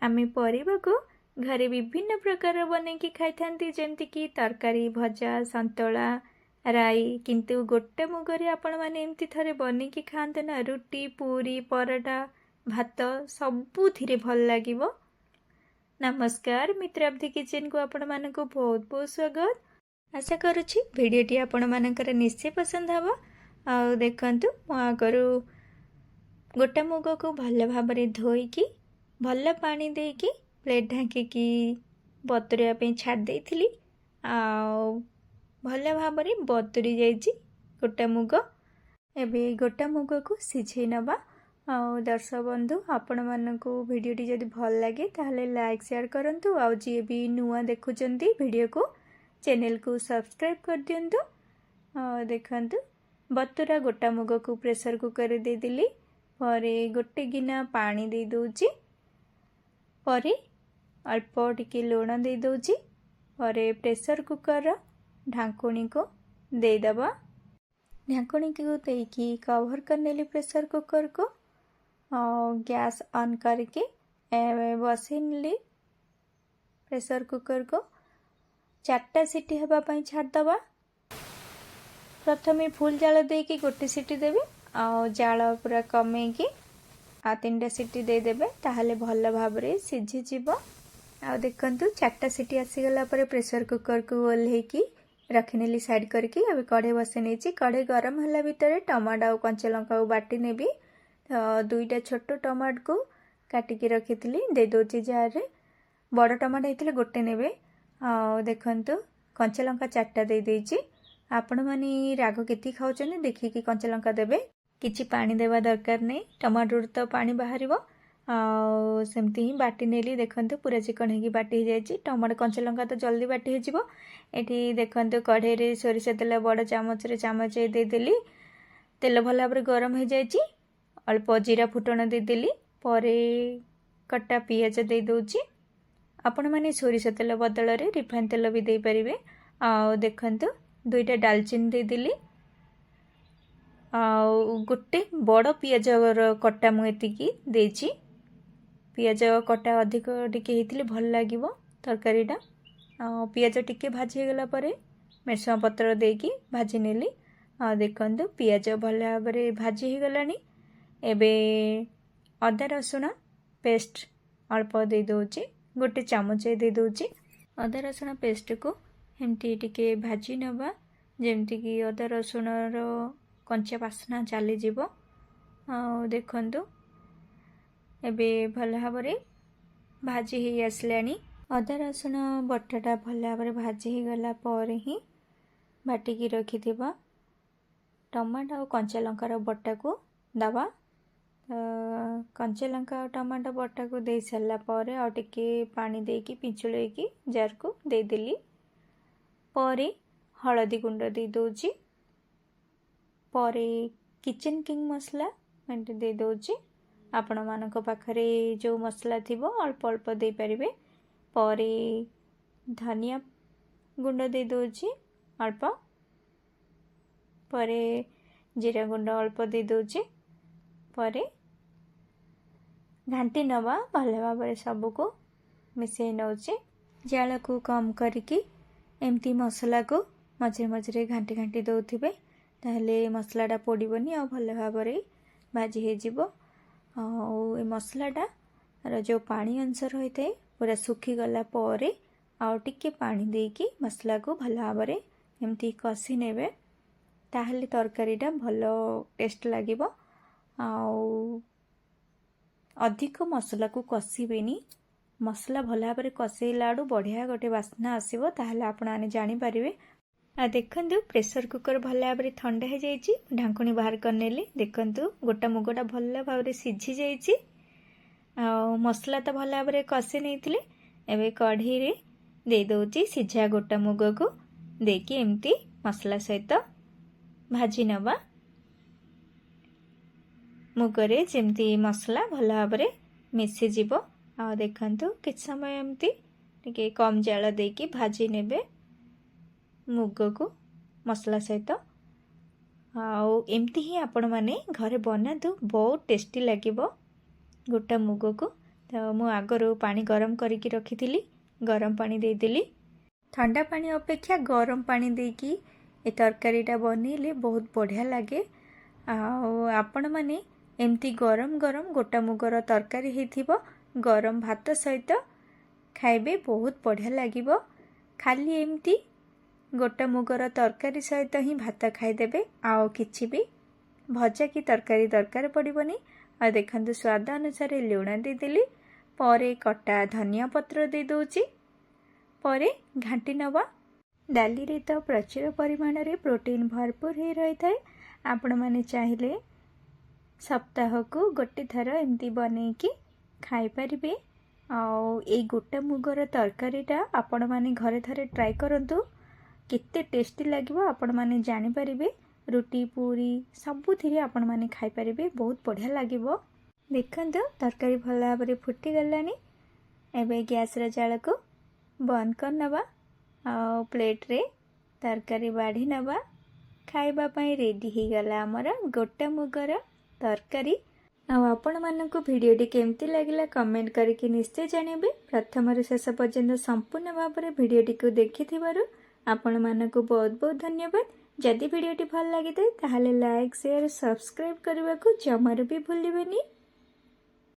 आमे परिबा को घरे विभिन्न प्रकार बनैकी खाई जेमती कि तरकारी भजा संतोला राई किंतु गोटे मुगरे आपण माने एमती थरे बनैकी खाते ना रुटी पूरी पराठा भात सबुथिरे भल लागिबो। नमस्कार मित्राब्धि किचन को आपण मानक बहुत बहुत स्वागत। आशा करुछि भिडियोटी आपण मानकर निश्चय पसंद हबो। आ देखंतु मो आगरु गोटा मुग को भल भाव धोईकी भल पानी देकी प्लेट ढांकी बतुरिया पे छाड़ देइथिली। भल भाव बतुरी जाइछि गोटा मुग। एबे गोटा मुग को सिझे नबा। दर्शक बंधु आपण मानकु भिडियोटी जदि भल लगे ताहले लाइक शेयर करंतु। आ जी भी नुआ देखुचंती वीडियो को चैनल को सब्सक्राइब कर दियंतु। देखंतु बतुरा गोटा मुग को प्रेशर कुकर दे दिली। परे गोटे गिना पानी दे दोची। परे अल्प टिके लुण दे दोची। परे प्रेशर कुकर ढांकुणी को दे दबा। ढांकुणी को देकी कवर करनेली प्रेशर कुकर को। गैस ऑन करके बसैली प्रेशर कुकर को 4टा सीटी हवा पाई छाड़ दबा। प्रथमे फुल जाल देकी गोटे सीटी देबे आ जाल पूरा कमेकी 3टा सीटी दे देबे ताहले भल भाबरे सिझी जिवो। आ देखंतु 4टा सीटी आसी गला पर प्रेशर कुकर को ओल्हेकी रखनेली साइड करके। अब कढ़े बसे नेची। कढ़े गरम होला भितर टमाटो और कंचा लंका को बाटी नेबी। 2टा छोट टमाटो को काटिकी रखिथिली दे दोची जार रे। बड़ टमाटो हेतिले गोटे नेबे। देखंतु कंचा लंका 4टा दे देची। आपण माने राग केती खाउचने देखिकी कंचा लंका देबे। किछि पानी देवा दरकार नै। टमाटो तो पानी बाहरिबो। सेमती ही बाटी नेली। देखंतु पूरा चिकन हेकी बाटी हो जाइछि। टमाटो कंचा लंका तो जल्दी बाटी हो जिवो। एठी देखंतु कढ़े रे सोरिष तेल बड़ चामच रे चामच दे देली। तेल भल भाबरे गरम हो जाइछि। अल्प जीरा फुटण दे देली। परे कटा पियाज दे दोची। आपण माने सोरिष तेल बदल रे रिफाइन तेल भी दे परिबे। देखंतु 2टा दालचीनी दे देली। गोटे बड़ पियाज कटा मु एतिकी देछि। पियाज कटा अधिक टिके हेतिले भल लागिवो तरकारीटा। पियाज टिके भाजी गला परे मिर्चा पत्र देकी भाजी नेली। देखंतु पियाज भल भाबरे भाजी हो गलानी। एबे अदा रसुण पेस्ट अल्प दे दोची। गोटे चामच दे दोची। अदा रसुण पेस्ट को एमती टिके भाजी नबा जेमती कि अदा रसुण रो कंचा बासना चली जीवो। देखंतु एबे भल भाबरे भाजी ही आसलानी। अदा रसुण बटाटा भल भाबरे भाजी ही गला पर ही बाटिकी रखिथिबा टमाटो और कंचा लंकार बटा को दबा। कंचा लंका और टमाटो बटा को दे सारा पर आ टिके पानी देकी पिंचुलेकी जार को दे देली। परे हळदी गुंड दे दोची। परे किचन किंग मसला एंटे दे दोची। आपण मानक पाखरे जो मसला थिबो अल्प अल्प दे परिबे। परे धनिया गुंड दे दोची अल्प। परे जीरा गुंड अल्प दे दोची। परे घांटी नवा भल भाव सबको मिसई नौचे। जाल को कम करके एमती मसला को मझे मझे घांटी घांटी दौथिबे ताहले मसलाटा पोड़बनी आ भल भाव भाजी हो जिवो। ए मसलाटा जो पानी अंश रही है पूरा सुखी गला पर आउ टिके पानी देकी मसला को भल भाव एमती कषि नेबे ताहले तरकारीटा भल टेस्ट लागिबो। अधिक मसला को कषिबेनी। मसला भल भाव कषेला बढ़िया गोटे बास्ना आसो ताहले आपण आने जानी पारिबे। देखंतु प्रेशर कुकर भल भाव ठंडा हो जाइछि। ढांकुणी बाहर करनेली। देखंतु गोटा मुगटा भल भाव सिझी जाइछि। मसला तो भल भाव कषि नहीं। एबे कढ़ी रे दे दोची सिझा गोटा मुग को देकी एमती मसला सहित भाजी नबा। मुगरे जेमती मसला भल भाव मिसी जीवो। आ देखंतु किछ समय एमती टिके कम जाल देकी भाजी नेबे मुग को मसला सहित। एमती ही आपण माने घरे बनातु बहुत टेस्टी लागिबो। गोटा मुग को तो मु आगरू पानी गरम करके रखी गरम पानी देदेली। ठंडा पानी अपेक्षा गरम पानी देकी ए तरकारीटा बनइले बहुत बढ़िया लगे। आपण माने एमती गरम गरम गोटा मुगर तरकारी हेथिबो गरम भात सहित खाइबे बहुत बढ़िया लागिबो। खाली एमती गोटा मुगर तरकारी सहित ही भात खाइदेबे, आउ किछि भी भजा की तरकारी दरकार पड़िबनी। आ देखंतु स्वाद अनुसार लुण देदेली, परे कटा धनिया पत्र दे दउची, परे घांटी नवा। डाली रे तो प्रचुर परिमाण रे प्रोटीन भरपूर ही रही थाए। आपण माने चाहिले सप्ताह को गोटे थर एमती बनैकी खाई परिबे। आउ ए गोटा मुगर तरकारीटा आपण माने घरे थरे ट्राई करंतु, केते टेस्टी लागिबो आपण माने जानि परिबे। रुटी पूरी सबुथिरे आपण माने खाई परिबे, बहुत बढ़िया लागिबो। देखंतु तरकारी भल भाबरे फुटी गलानी। एबे गैस रे जाल को बंद कर नबा, आ प्लेट रे तरकारी बाढ़ी नबा। खाइबा पई रेडी ही गला हमर गोटा मुगर तरकारी। आपण मानकु भिडियोटी केमती लागिला कमेंट करके निश्चय जानिबे। प्रथम रे शेष पर्यंत संपूर्ण भाबरे भिडियोटी को देखिथिबारु आपण मानकु बहुत बहुत धन्यवाद। जदि भिडियोटी भल लागिते ताहाले लाइक शेयर सब्सक्राइब करबा को जमार भी भूलिबेनी।